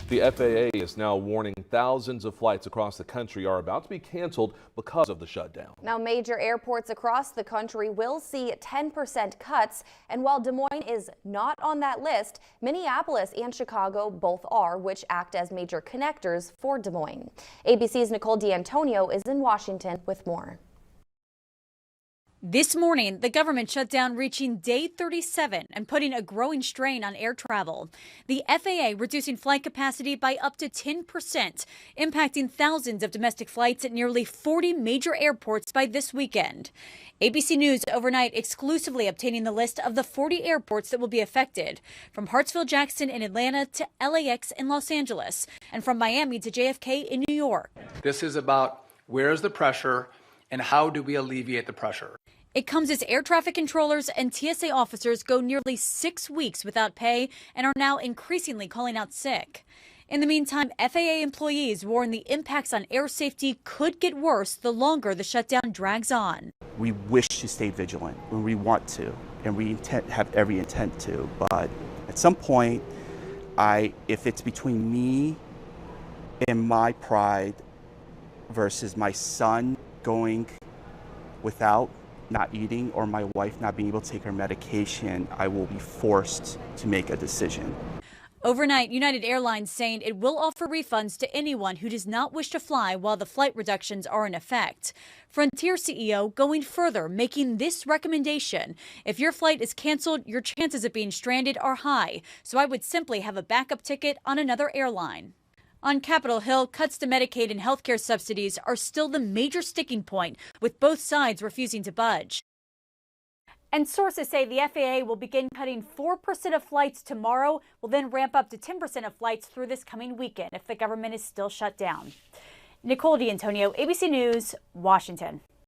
The FAA is now warning thousands of flights across the country are about to be canceled because of the shutdown. Now, major airports across the country will see 10% cuts. And while Des Moines is not on that list, Minneapolis and Chicago both are, which act as major connectors for Des Moines. ABC's Nicole D'Antonio is in Washington with more. This morning, the government shut down reaching day 37 and putting a growing strain on air travel. The FAA reducing flight capacity by up to 10%, impacting thousands of domestic flights at nearly 40 major airports by this weekend. ABC News overnight exclusively obtaining the list of the 40 airports that will be affected, from Hartsfield-Jackson in Atlanta to LAX in Los Angeles, and from Miami to JFK in New York. This is about where is the pressure and how do we alleviate the pressure. It comes as air traffic controllers and TSA officers go nearly 6 weeks without pay and are now increasingly calling out sick. In the meantime, FAA employees warn the impacts on air safety could get worse the longer the shutdown drags on. We wish to stay vigilant when we want to, and we have every intent to, but at some point, if it's between me and my pride versus my son going without not eating or my wife not being able to take her medication, I will be forced to make a decision. Overnight, United Airlines saying it will offer refunds to anyone who does not wish to fly while the flight reductions are in effect. Frontier CEO going further, making this recommendation. If your flight is canceled, your chances of being stranded are high, so I would simply have a backup ticket on another airline. On Capitol Hill, cuts to Medicaid and health care subsidies are still the major sticking point, with both sides refusing to budge. And sources say the FAA will begin cutting 4% of flights tomorrow, will then ramp up to 10% of flights through this coming weekend if the government is still shut down. Nicole D'Antonio, ABC News, Washington.